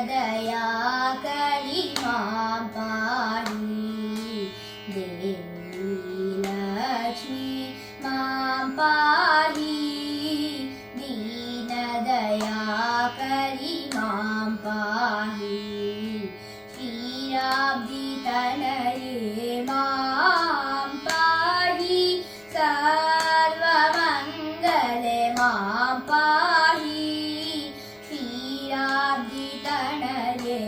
दीनदयाकरि मां पाहि देवी लक्ष्मी मां पाहि दीनदयाकरि मां पाहि क्षीराब्धितनये मां पाहि सर्वमङ्गले मां पाहि क्षीराब्धितनये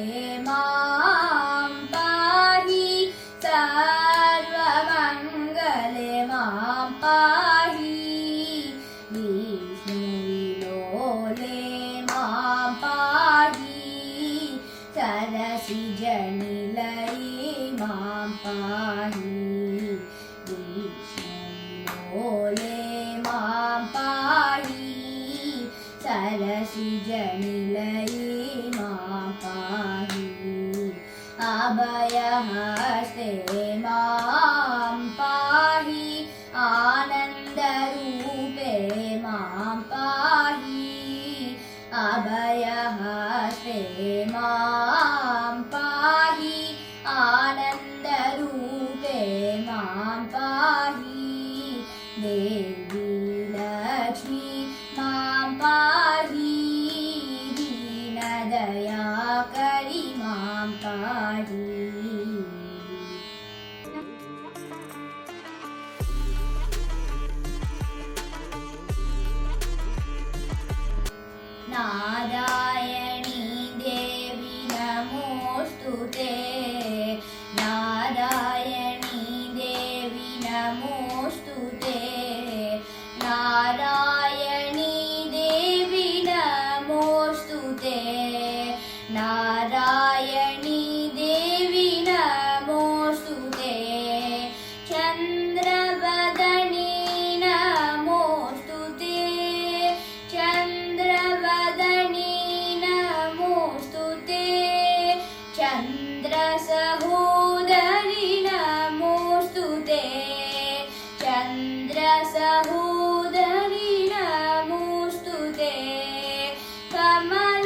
मां पाहि सर्वमङ्गले मां पाहि विष्णुविलोले मां पाहि सरसिजनिलये मां पाहि विष्णुविलोले मां पाहि सरसिजनिलये मां पाहि अभयहस्ते मां पाहि आनन्दरूपे मां पाहि अभयहस्ते मां पाहि आनन्दरूपे मां पाहि देवी लक्ष्मी मां पाहि दीनदयाकरि मां पाहि नारायणी देवी नमोस्तुते नारायणी देवी नमोस्तुते नारायणी देवी नमोस्तुते नारायणी देवी नमोस्तुते चन्द्रवदनी नमोस्तुते चन्द्रवदनी नमोस्तुते चन्द्रसहोदरी नमोस्तुते चन्द्रसहोदरी नमोस्तुते कमलासनी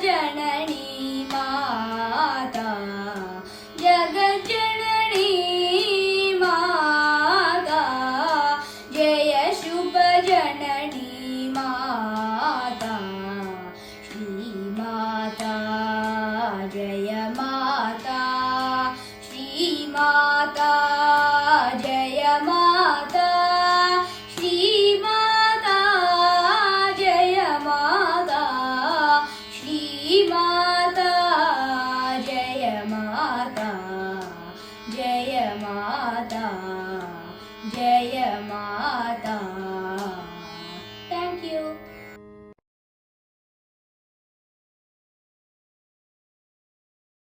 जननी माता जगज्जननी माता जय शुभ जननी माता श्री माता जय माता श्री माता जय माता श्री माता जय माता श्री माता जय माता जय माता जय माता।